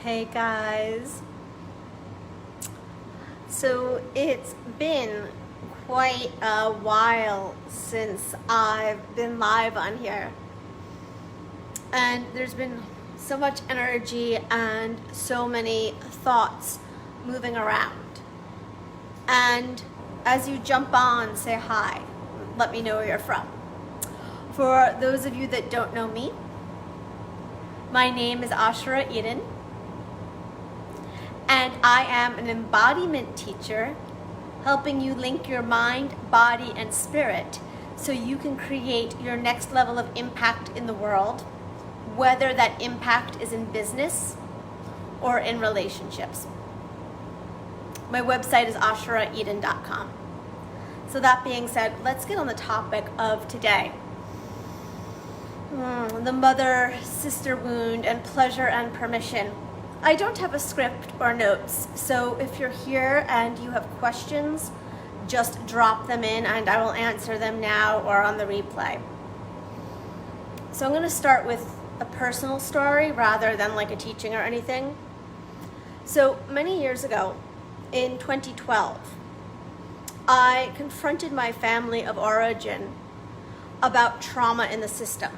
Hey guys. So it's been quite a while since I've been live on here. And there's been so much energy and so many thoughts moving around. And as you jump on, say hi. Let me know where you're from. For those of you that don't know me, my name is Ashura Eden, and I am an embodiment teacher helping you link your mind, body, and spirit so you can create your next level of impact in the world, whether that impact is in business or in relationships. My website is ashuraeden.com. So that being said, let's get on the topic of today. The mother-sister wound and pleasure and permission. I don't have a script or notes, so if you're here and you have questions, just drop them in and I will answer them now or on the replay. So I'm going to start with a personal story rather than like a teaching or anything. So many years ago, in 2012, I confronted my family of origin about trauma in the system.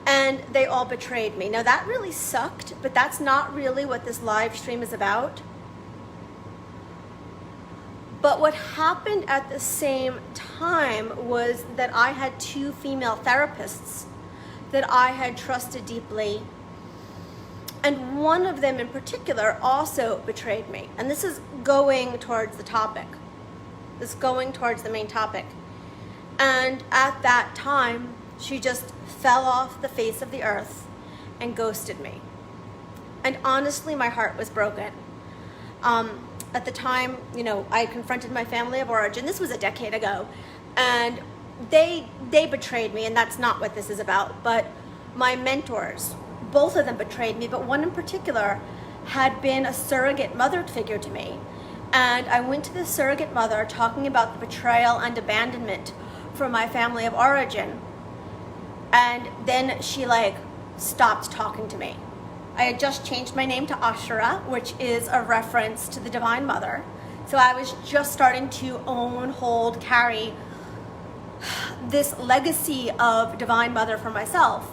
And they all betrayed me. Now that really sucked, but that's not really what this live stream is about. But what happened at the same time was that I had two female therapists that I had trusted deeply. And one of them in particular also betrayed me. And this is going towards the topic. This is going towards the main topic. And at that time, she just fell off the face of the earth and ghosted me. And honestly, my heart was broken. At the time, I confronted my family of origin. This was a decade ago. And they betrayed me, and that's not what this is about. But my mentors, both of them betrayed me, but one in particular had been a surrogate mother figure to me. And I went to the surrogate mother talking about the betrayal and abandonment from my family of origin. And then she stopped talking to me. I had just changed my name to Ashura, which is a reference to the Divine Mother. So I was just starting to own, hold, carry this legacy of Divine Mother for myself.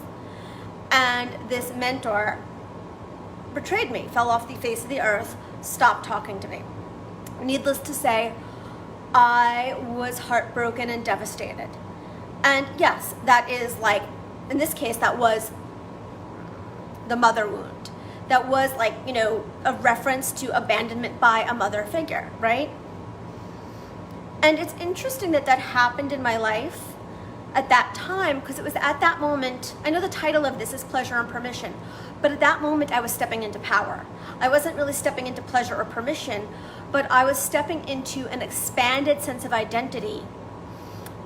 And this mentor betrayed me, fell off the face of the earth, stopped talking to me. Needless to say, I was heartbroken and devastated. And yes, that is in this case, that was the mother wound. That was a reference to abandonment by a mother figure, right? And it's interesting that happened in my life at that time, because it was at that moment, I know the title of this is Pleasure and Permission, but at that moment I was stepping into power. I wasn't really stepping into pleasure or permission, but I was stepping into an expanded sense of identity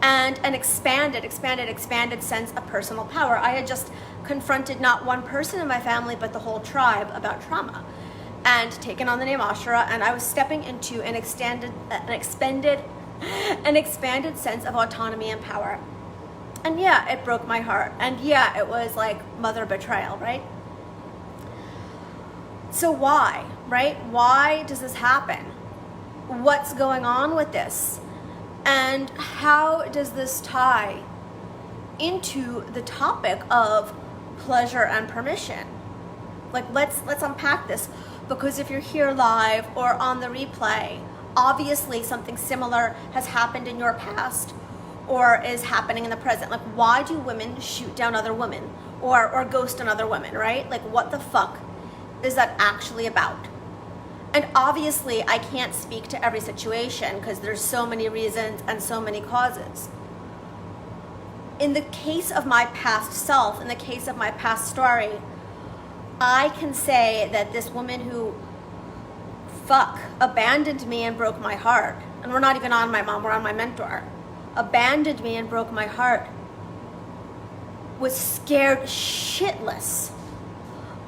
and an expanded sense of personal power. I had just confronted not one person in my family, but the whole tribe about trauma and taken on the name Ashura, and I was stepping into an expanded sense of autonomy and power. And yeah, it broke my heart. And yeah, it was like mother betrayal, right? So why, right? Why does this happen? What's going on with this? And how does this tie into the topic of pleasure and permission? Let's unpack this, because if you're here live or on the replay, obviously something similar has happened in your past or is happening in the present. Why do women shoot down other women or ghost on other women, right? What the fuck is that actually about? And obviously, I can't speak to every situation because there's so many reasons and so many causes. In the case of my past self, in the case of my past story, I can say that this woman who abandoned me and broke my heart, and we're not even on my mom, we're on my mentor, abandoned me and broke my heart, was scared shitless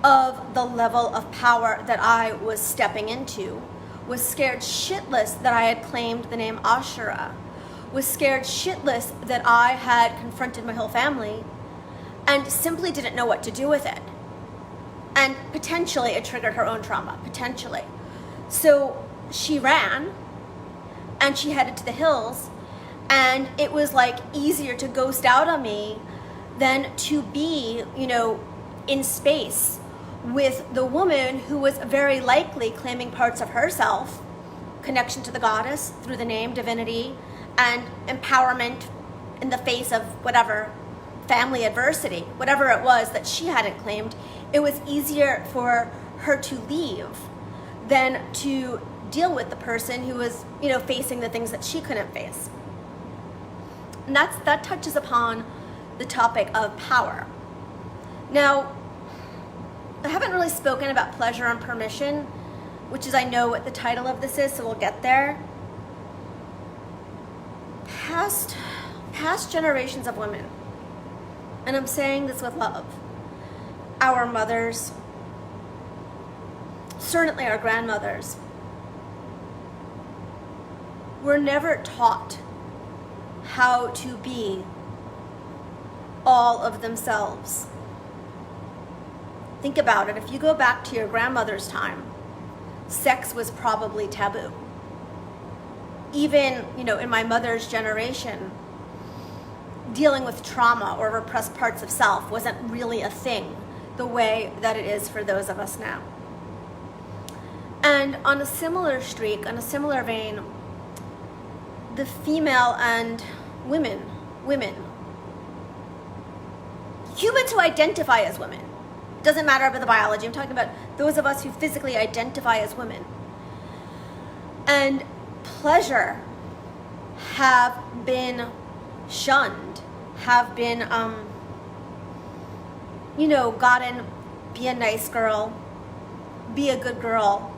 of the level of power that I was stepping into, was scared shitless that I had claimed the name Ashura, was scared shitless that I had confronted my whole family and simply didn't know what to do with it. And potentially it triggered her own trauma, potentially. So she ran and she headed to the hills, and it was like easier to ghost out on me than to be, in space with the woman who was very likely claiming parts of herself, connection to the goddess through the name, divinity, and empowerment in the face of whatever family adversity, whatever it was that she hadn't claimed. It was easier for her to leave than to deal with the person who was, facing the things that she couldn't face. And that touches upon the topic of power. Now, I haven't really spoken about pleasure and permission, which is, I know what the title of this is, so we'll get there. Past generations of women, and I'm saying this with love, our mothers, certainly our grandmothers, were never taught how to be all of themselves. Think about it. If you go back to your grandmother's time, sex was probably taboo. Even, in my mother's generation, dealing with trauma or repressed parts of self wasn't really a thing the way that it is for those of us now. And on a similar streak, on a similar vein, the female and women, humans who identify as women, doesn't matter about the biology, I'm talking about those of us who physically identify as women, and pleasure have been shunned, have been, gotten, be a nice girl, be a good girl,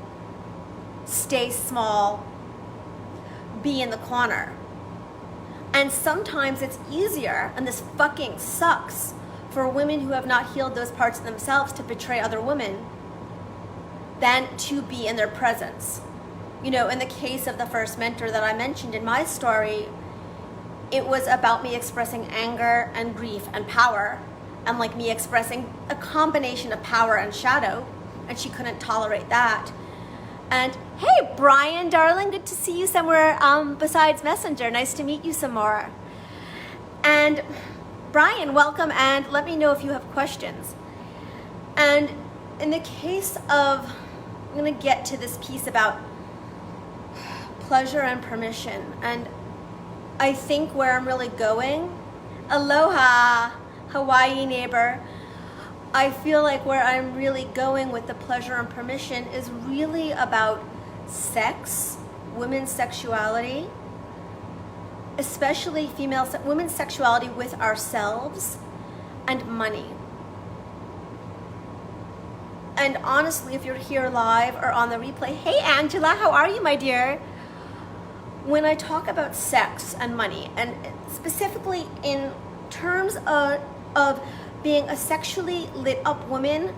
stay small, be in the corner. And sometimes it's easier, and this fucking sucks, for women who have not healed those parts of themselves to betray other women than to be in their presence. In the case of the first mentor that I mentioned in my story, it was about me expressing anger and grief and power, and like me expressing a combination of power and shadow, and she couldn't tolerate that. And hey, Brian, darling, good to see you somewhere besides Messenger. Nice to meet you some more. And Brian, welcome, and let me know if you have questions. And in the case of, I'm going to get to this piece about pleasure and permission, and I think where I'm really going, aloha, Hawaii neighbor, I feel like where I'm really going with the pleasure and permission is really about sex, women's sexuality, especially women's sexuality with ourselves, and money. And honestly, if you're here live or on the replay, hey Angela, how are you, my dear? When I talk about sex and money, and specifically in terms of being a sexually lit up woman,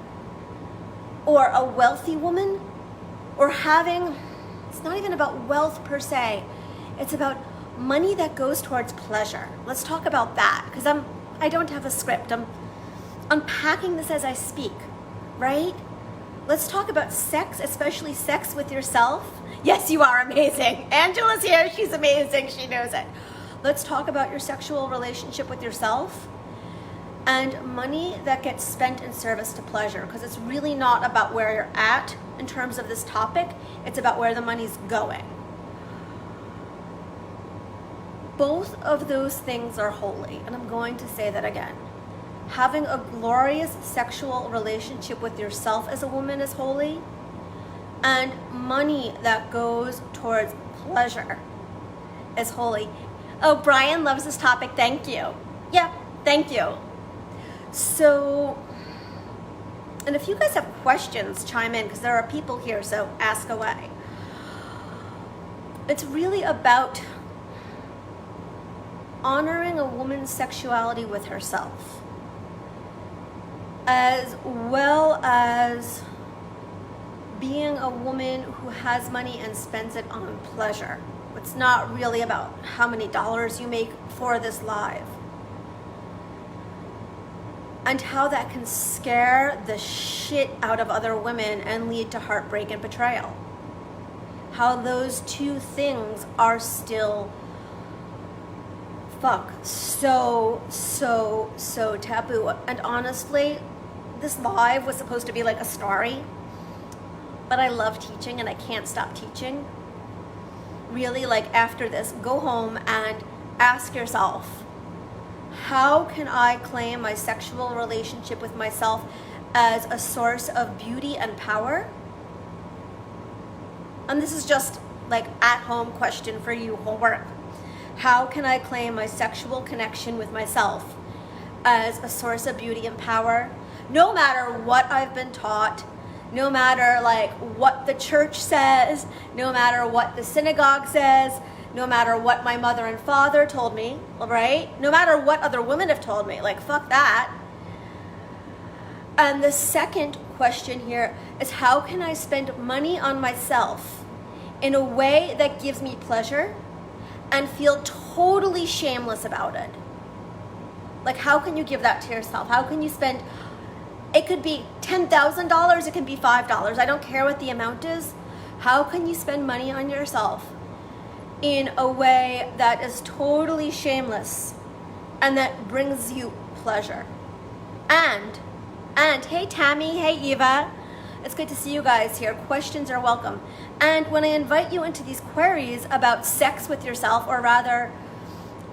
or a wealthy woman, or having, it's not even about wealth per se, it's about money that goes towards pleasure. Let's talk about that, because I don't have a script. I'm unpacking this as I speak, right? Let's talk about sex, especially sex with yourself. Yes, you are amazing. Angela's here, she's amazing, she knows it. Let's talk about your sexual relationship with yourself and money that gets spent in service to pleasure, because it's really not about where you're at in terms of this topic, it's about where the money's going. Both of those things are holy, and I'm going to say that again. Having a glorious sexual relationship with yourself as a woman is holy, and money that goes towards pleasure is holy. Oh, Brian loves this topic, thank you. Yeah, thank you. So, and if you guys have questions, chime in, because there are people here, so ask away. It's really about honoring a woman's sexuality with herself, as well as being a woman who has money and spends it on pleasure. It's not really about how many dollars you make for this live, and how that can scare the shit out of other women and lead to heartbreak and betrayal. How those two things are still so taboo. And honestly, this live was supposed to be like a story, but I love teaching and I can't stop teaching. Really, like after this, go home and ask yourself, how can I claim my sexual relationship with myself as a source of beauty and power? And this is just like at-home question for you, homework. How can I claim my sexual connection with myself as a source of beauty and power? No matter what I've been taught, no matter like what the church says, no matter what the synagogue says, no matter what my mother and father told me, right? No matter what other women have told me, like fuck that. And the second question here is, how can I spend money on myself in a way that gives me pleasure and feel totally shameless about it? Like, how can you give that to yourself? How can you spend, it could be $10,000, it can be $5. I don't care what the amount is. How can you spend money on yourself in a way that is totally shameless and that brings you pleasure? And hey Tammy, hey Eva, it's good to see you guys here. Questions are welcome. And when I invite you into these queries about sex with yourself, or rather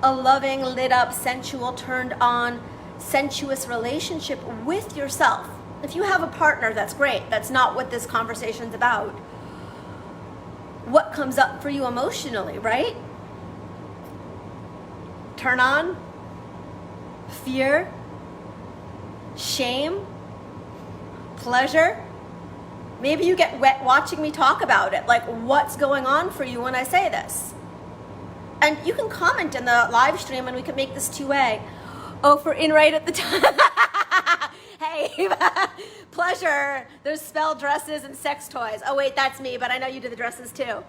a loving, lit up, sensual, turned on, sensuous relationship with yourself. If you have a partner, that's great. That's not what this conversation's about. What comes up for you emotionally, right? Turn on, fear, shame, pleasure. Maybe you get wet watching me talk about it. Like, what's going on for you when I say this? And you can comment in the live stream and we can make this two-way. Oh, for in right at the time. Hey, pleasure. There's spell dresses and sex toys. Oh, wait, that's me, but I know you do the dresses too.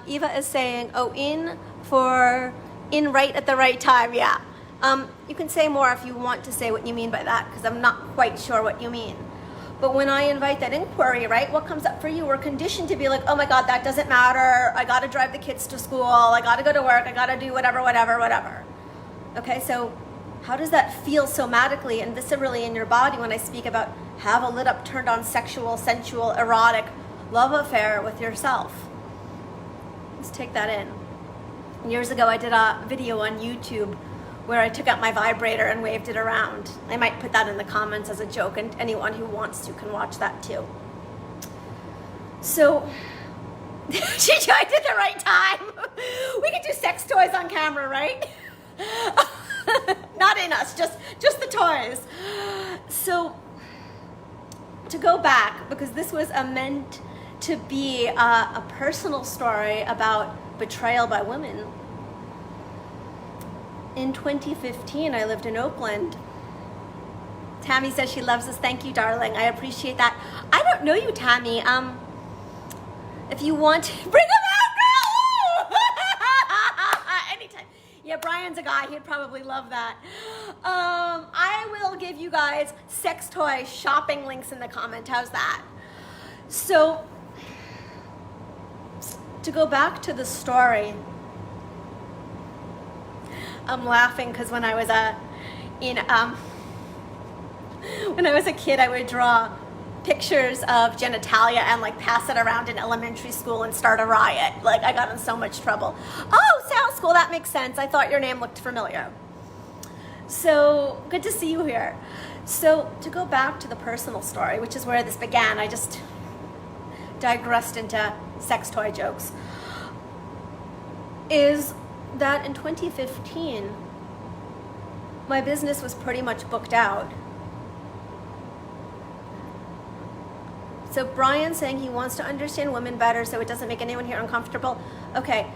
Eva is saying, oh, in right at the right time. Yeah. You can say more if you want to say what you mean by that, because I'm not quite sure what you mean. But when I invite that inquiry, right, what comes up for you? We're conditioned to be like, oh my God, that doesn't matter. I got to drive the kids to school. I got to go to work. I got to do whatever. Okay, so how does that feel somatically and viscerally in your body when I speak about have a lit up, turned on, sexual, sensual, erotic love affair with yourself? Let's take that in. Years ago, I did a video on YouTube where I took out my vibrator and waved it around. I might put that in the comments as a joke, and anyone who wants to can watch that too. So, she joined at the right time. We could do sex toys on camera, right? Not in us, just the toys. So, to go back, because this was meant to be a personal story about betrayal by women. In 2015, I lived in Oakland. Tammy says she loves us. Thank you, darling. I appreciate that. I don't know you, Tammy. If you want to bring them out, girl! Anytime. Yeah, Brian's a guy. He'd probably love that. I will give you guys sex toy shopping links in the comment. How's that? So, to go back to the story, I'm laughing because when I was a kid, I would draw pictures of genitalia and like pass it around in elementary school and start a riot. Like, I got in so much trouble. Oh, Sal School, that makes sense. I thought your name looked familiar. So good to see you here. So to go back to the personal story, which is where this began, I just digressed into sex toy jokes, is that in 2015, my business was pretty much booked out. So Brian's saying he wants to understand women better so it doesn't make anyone here uncomfortable. Okay,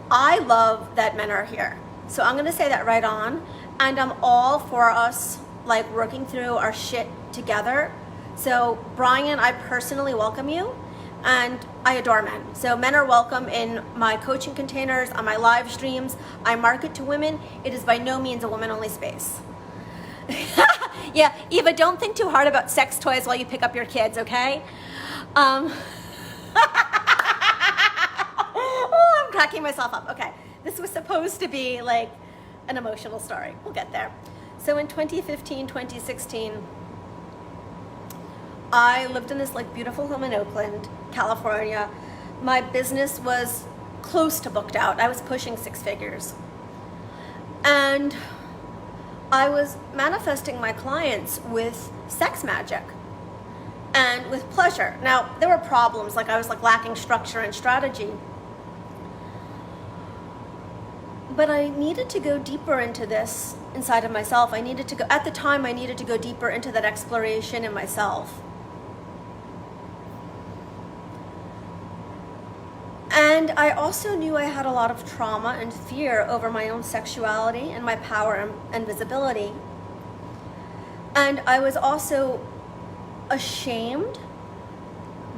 I love that men are here. So I'm gonna say that right on. And I'm all for us like working through our shit together. So Brian, I personally welcome you. And I adore men. So men are welcome in my coaching containers, on my live streams. I market to women. It is by no means a woman-only space. Yeah, Eva, don't think too hard about sex toys while you pick up your kids, okay? Oh, I'm cracking myself up. Okay, this was supposed to be like an emotional story. We'll get there. So in 2015, 2016, I lived in this like beautiful home in Oakland, California. My business was close to booked out. I was pushing 6 figures. And I was manifesting my clients with sex magic and with pleasure. Now, there were problems, like I was like lacking structure and strategy. But I needed to go deeper into this inside of myself. At the time, I needed to go deeper into that exploration in myself. And I also knew I had a lot of trauma and fear over my own sexuality and my power and visibility. And I was also ashamed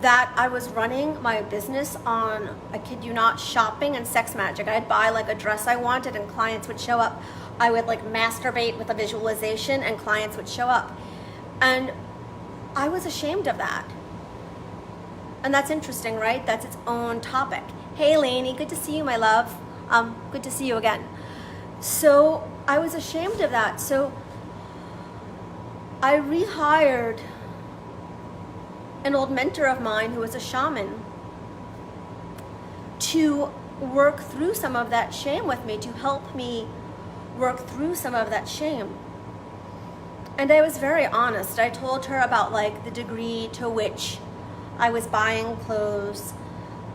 that I was running my business on, I kid you not, shopping and sex magic. I'd buy like a dress I wanted and clients would show up. I would like masturbate with a visualization and clients would show up. And I was ashamed of that. And that's interesting, right? That's its own topic. Hey, Lainey, good to see you, my love. Good to see you again. So I was ashamed of that. So I rehired an old mentor of mine who was a shaman to work through some of that shame with me, to help me work through some of that shame. And I was very honest. I told her about like the degree to which I was buying clothes.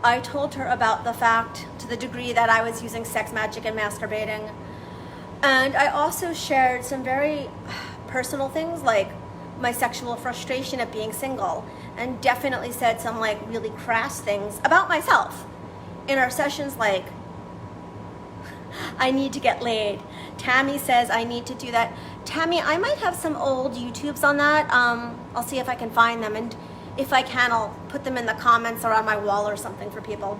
I told her about the fact, to the degree that I was using sex magic and masturbating. And I also shared some very personal things like my sexual frustration at being single, and definitely said some like really crass things about myself in our sessions, like, I need to get laid. Tammy says I need to do that. Tammy, I might have some old YouTubes on that. I'll see if I can find them, and if I can, I'll put them in the comments or on my wall or something for people.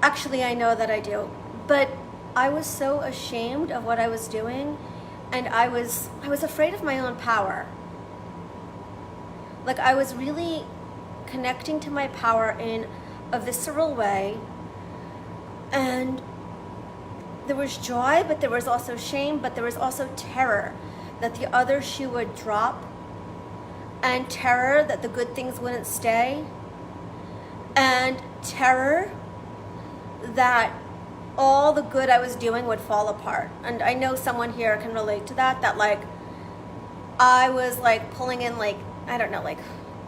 Actually, I know that I do. But I was so ashamed of what I was doing, and I was afraid of my own power. Like, I was really connecting to my power in a visceral way, and there was joy, but there was also shame, but there was also terror that the other shoe would drop, and terror that the good things wouldn't stay, and terror that all the good I was doing would fall apart. And I know someone here can relate to that like I was like pulling in like, I don't know, like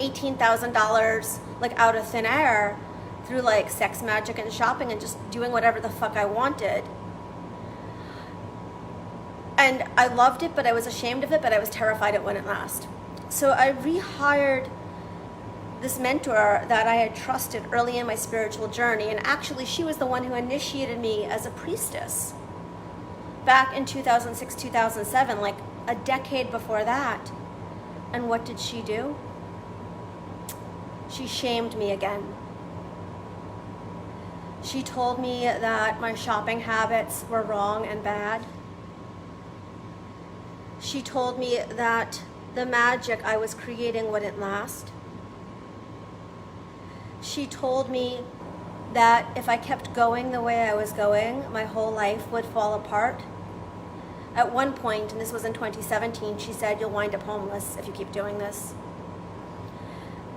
$18,000 like out of thin air through like sex magic and shopping and just doing whatever the fuck I wanted. And I loved it, but I was ashamed of it, but I was terrified it wouldn't last. So I rehired this mentor that I had trusted early in my spiritual journey, and actually she was the one who initiated me as a priestess back in 2006, 2007, like a decade before that. And what did she do? She shamed me again. She told me that my shopping habits were wrong and bad. She told me that the magic I was creating wouldn't last. She told me that if I kept going the way I was going, my whole life would fall apart. At one point, and this was in 2017, she said, "You'll wind up homeless if you keep doing this."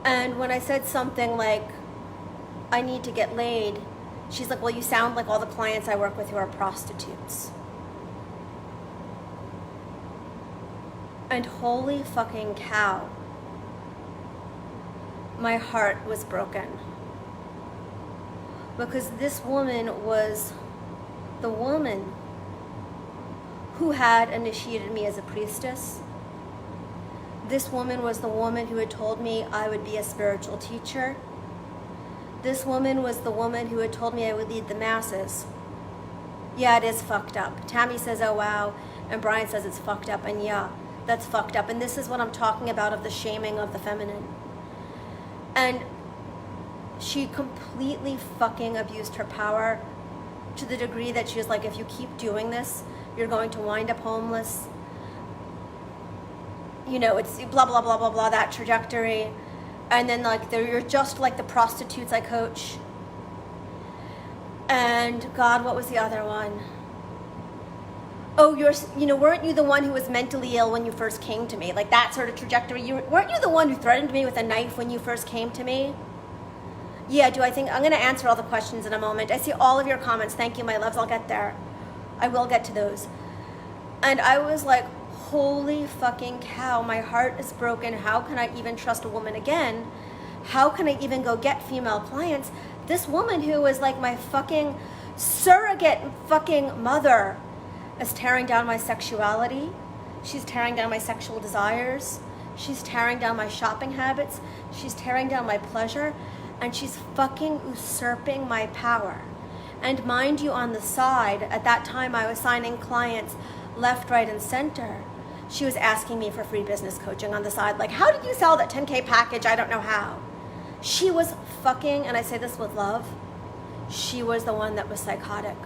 And when I said something like, "I need to get laid," she's like, "Well, you sound like all the clients I work with who are prostitutes." And holy fucking cow, my heart was broken. Because this woman was the woman who had initiated me as a priestess. This woman was the woman who had told me I would be a spiritual teacher. This woman was the woman who had told me I would lead the masses. Yeah, it is fucked up. Tammy says, "Oh wow," and Brian says it's fucked up, and yeah, that's fucked up. And this is what I'm talking about, of the shaming of the feminine. And she completely fucking abused her power to the degree that she was like, "If you keep doing this, you're going to wind up homeless. you know, it's blah, blah, blah, blah, blah, that trajectory. And then like you're just like the prostitutes I coach. And God, what was the other one? Oh, weren't you the one who was mentally ill when you first came to me? Like that sort of trajectory. Weren't you the one who threatened me with a knife when you first came to me? Yeah, I'm going to answer all the questions in a moment. I see all of your comments. Thank you, my loves. I'll get there. I will get to those. And I was like, holy fucking cow, my heart is broken. How can I even trust a woman again? How can I even go get female clients? This woman who was like my fucking surrogate fucking mother is tearing down my sexuality. She's tearing down my sexual desires. She's tearing down my shopping habits. She's tearing down my pleasure. And she's fucking usurping my power. And mind you, on the side, at that time I was signing clients left, right, and center. She was asking me for free business coaching on the side. Like, how did you sell that 10K package? I don't know how. She was fucking, and I say this with love, she was the one that was psychotic,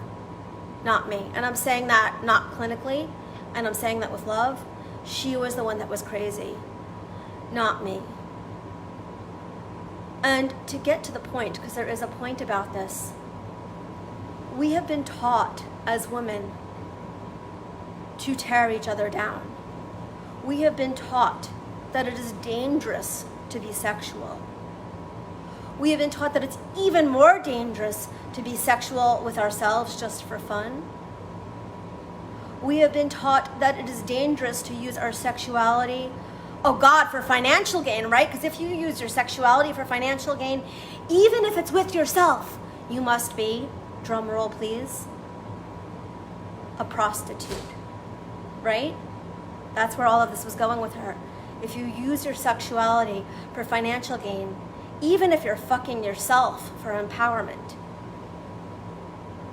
not me. And I'm saying that not clinically, and I'm saying that with love. She was the one that was crazy, not me. And to get to the point, because there is a point about this, we have been taught as women to tear each other down. We have been taught that it is dangerous to be sexual. We have been taught that it's even more dangerous to be sexual with ourselves just for fun. We have been taught that it is dangerous to use our sexuality, oh God, for financial gain, right? Because if you use your sexuality for financial gain, even if it's with yourself, you must be, drum roll please, a prostitute, right? That's where all of this was going with her. If you use your sexuality for financial gain, even if you're fucking yourself for empowerment,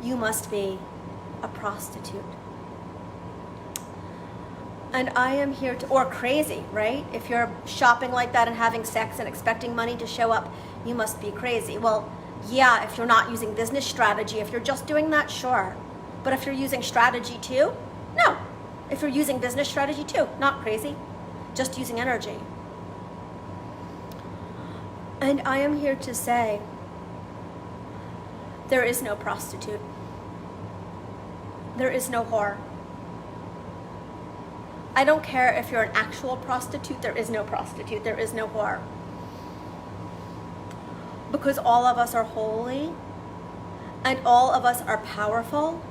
you must be a prostitute. And I am here to, or crazy, right? If you're shopping like that and having sex and expecting money to show up, you must be crazy. Well, yeah, if you're not using business strategy, if you're just doing that, sure. But if you're using strategy too, no. If you're using business strategy too, not crazy, just using energy. And I am here to say, there is no prostitute. There is no whore. I don't care if you're an actual prostitute, there is no prostitute, there is no whore. Because all of us are holy, and all of us are powerful,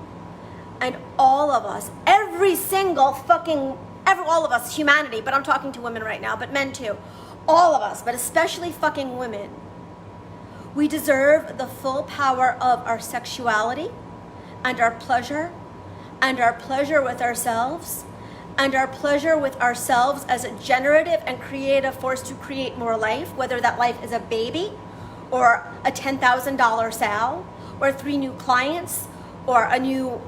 and all of us, every single fucking, all of us, humanity, but I'm talking to women right now, but men too, all of us, but especially fucking women, we deserve the full power of our sexuality, and our pleasure with ourselves, and our pleasure with ourselves as a generative and creative force to create more life, whether that life is a baby, or a $10,000 sale, or 3 new clients, or a new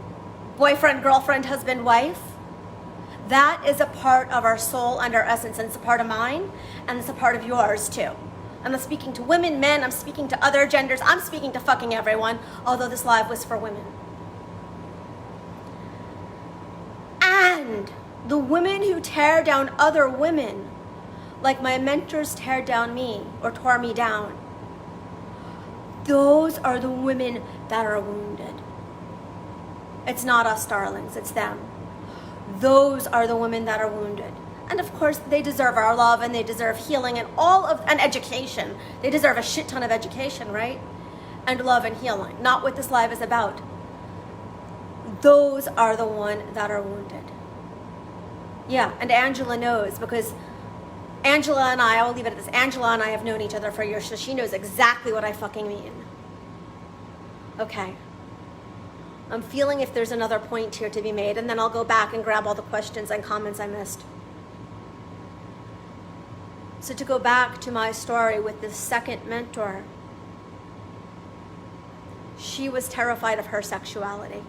boyfriend, girlfriend, husband, wife. That is a part of our soul and our essence, and it's a part of mine, and it's a part of yours too. I'm not speaking to women, men, I'm speaking to other genders, I'm speaking to fucking everyone, although this live was for women. And the women who tear down other women, like my mentors tear down me or tore me down, those are the women that are wounded. It's not us, darlings, it's them. Those are the women that are wounded. And of course, they deserve our love, and they deserve healing and and education. They deserve a shit ton of education, right? And love and healing. Not what this live is about. Those are the ones that are wounded. Yeah, and Angela knows, because Angela and I'll leave it at this, Angela and I have known each other for years, so she knows exactly what I fucking mean. Okay. I'm feeling if there's another point here to be made, and then I'll go back and grab all the questions and comments I missed. So to go back to my story with this second mentor, she was terrified of her sexuality.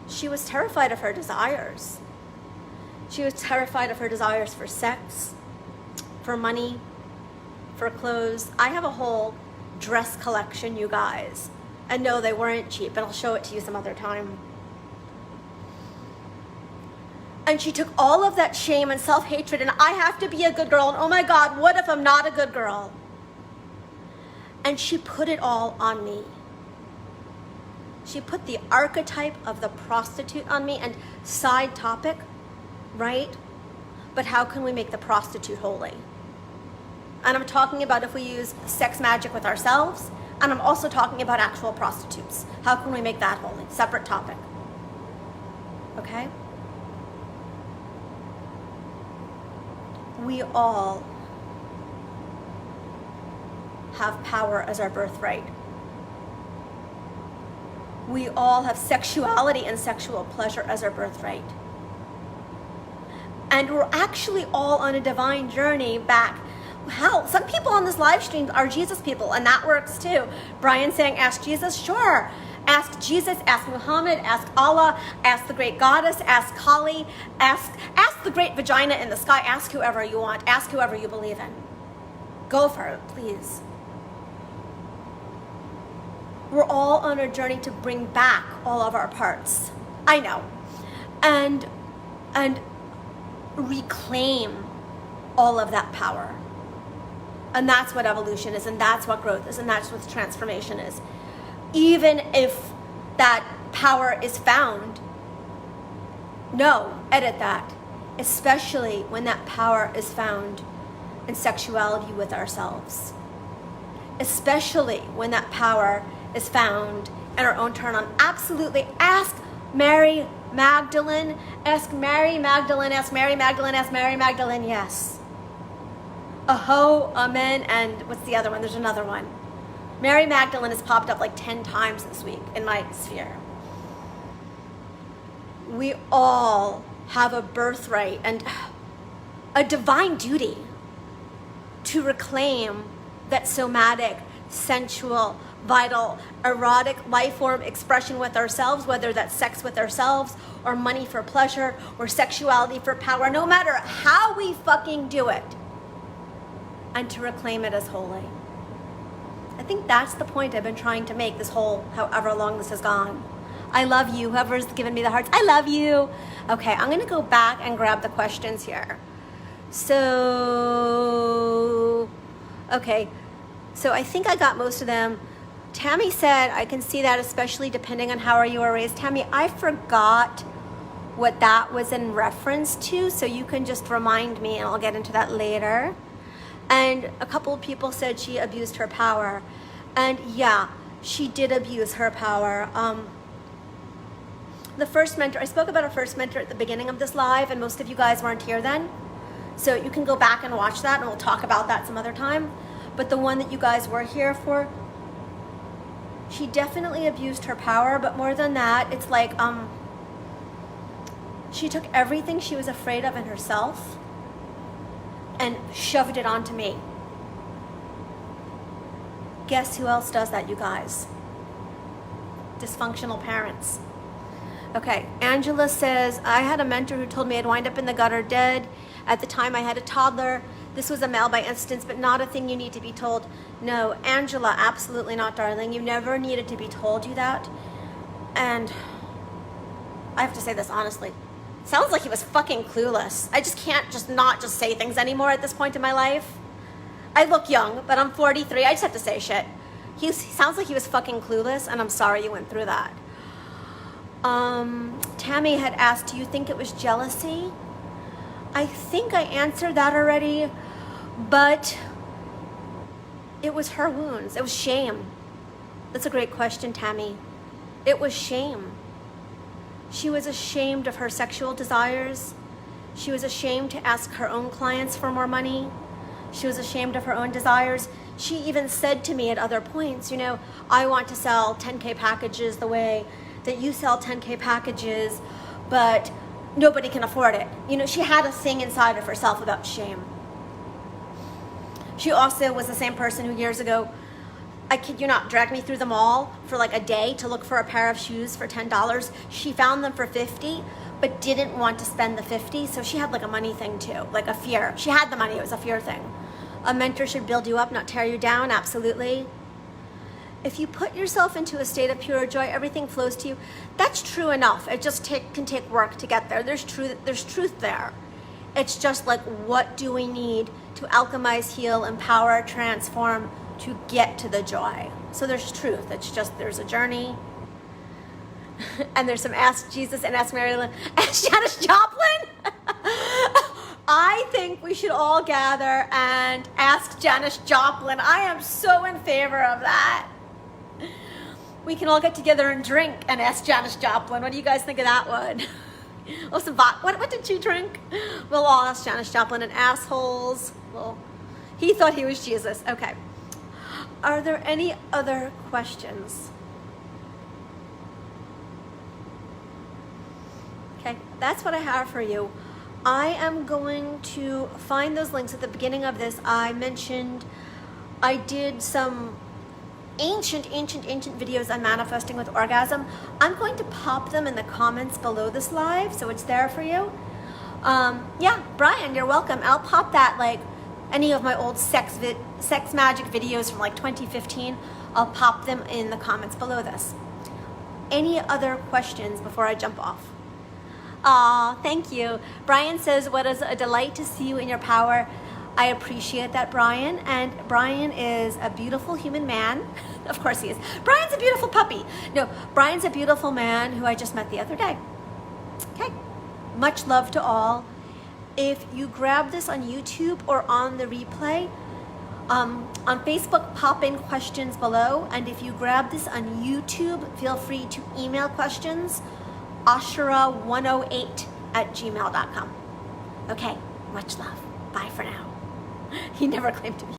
She was terrified of her desires. She was terrified of her desires for sex, for money, for clothes. I have a whole dress collection, you guys. And no, they weren't cheap, and I'll show it to you some other time. And she took all of that shame and self-hatred and I have to be a good girl and oh my God, what if I'm not a good girl? And she put it all on me. She put the archetype of the prostitute on me, and side topic, right? But how can we make the prostitute holy? And I'm talking about if we use sex magic with ourselves, and I'm also talking about actual prostitutes. How can we make that holy? Separate topic. Okay? We all have power as our birthright. We all have sexuality and sexual pleasure as our birthright. And we're actually all on a divine journey back. Hell, some people on this live stream are Jesus people, and that works too. Brian saying, ask Jesus, sure. Ask Jesus, ask Muhammad, ask Allah, ask the great goddess, ask Kali, ask the great vagina in the sky, ask whoever you want, ask whoever you believe in. Go for it, please. We're all on a journey to bring back all of our parts. I know. And reclaim all of that power. And that's what evolution is, and that's what growth is, and that's what transformation is. Even if that power is found, no, edit that. Especially when that power is found in sexuality with ourselves. Especially when that power is found in our own turn on. Absolutely. Ask Mary Magdalene. Ask Mary Magdalene. Ask Mary Magdalene. Ask Mary Magdalene. Yes. Aho, amen, and what's the other one? There's another one. Mary Magdalene has popped up like 10 times this week in my sphere. We all have a birthright and a divine duty to reclaim that somatic, sensual, vital, erotic life form expression with ourselves, whether that's sex with ourselves or money for pleasure or sexuality for power, no matter how we fucking do it, and to reclaim it as holy. I think that's the point I've been trying to make this whole, however long this has gone. I love you, whoever's given me the hearts, I love you. Okay, I'm gonna go back and grab the questions here. So I think I got most of them. Tammy said, I can see that, especially depending on how you were raised. Tammy, I forgot what that was in reference to, so you can just remind me and I'll get into that later. And a couple of people said she abused her power. And yeah, she did abuse her power. The first mentor, I spoke about a first mentor at the beginning of this live, and most of you guys weren't here then. So you can go back and watch that, and we'll talk about that some other time. But the one that you guys were here for, she definitely abused her power, but more than that, it's like she took everything she was afraid of in herself and shoved it onto me. Guess who else does that, you guys? Dysfunctional parents. Okay, Angela says, I had a mentor who told me I'd wind up in the gutter dead. At the time I had a toddler. This was a male by instance, but not a thing you need to be told. No, Angela, absolutely not, darling. You never needed to be told you that. And I have to say this honestly. Sounds like he was fucking clueless. I just can't not say things anymore at this point in my life. I look young, but I'm 43. I just have to say shit. He sounds like he was fucking clueless, and I'm sorry you went through that. Tammy had asked, do you think it was jealousy? I think I answered that already, but it was her wounds. It was shame. That's a great question, Tammy. It was shame. She was ashamed of her sexual desires. She was ashamed to ask her own clients for more money. She was ashamed of her own desires. She even said to me at other points, you know, I want to sell 10K packages the way that you sell 10K packages, but nobody can afford it. You know, she had a thing inside of herself about shame. She also was the same person who years ago, I kid you not, dragged me through the mall for like a day to look for a pair of shoes for $10. She found them for $50, but didn't want to spend the $50, so she had like a money thing too, like a fear. She had the money, it was a fear thing. A mentor should build you up, not tear you down, absolutely. if you put yourself into a state of pure joy, everything flows to you. That's true enough. It just can take work to get there. There's truth there. It's just like, what do we need to alchemize, heal, empower, transform to get to the joy? So there's truth. It's just, there's a journey. And there's some Ask Jesus and Ask Marilyn, Ask Janis Joplin. I think we should all gather and ask Janis Joplin. I am so in favor of that. We can all get together and drink and ask Janis Joplin. What do you guys think of that one? Oh, some vodka. What did you drink? We'll all ask Janis Joplin and assholes. Well, he thought he was Jesus. Okay. Are there any other questions? Okay, that's what I have for you. I am going to find those links at the beginning of this. I mentioned I did some ancient videos on manifesting with orgasm. I'm going to pop them in the comments below this live, so it's there for you. Yeah, Brian, you're welcome. I'll pop that, like any of my old sex magic videos from like 2015. I'll pop them in the comments below this. Any other questions before I jump off? Aw, thank you. Brian says, what is a delight to see you in your power. I appreciate that, Brian. And Brian is a beautiful human man. Of course he is. Brian's a beautiful puppy. No, Brian's a beautiful man who I just met the other day. Okay. Much love to all. If you grab this on YouTube or on the replay, on Facebook, pop in questions below. And if you grab this on YouTube, feel free to email questions, ashura108@gmail.com. Okay, much love. Bye for now. He never claimed to be.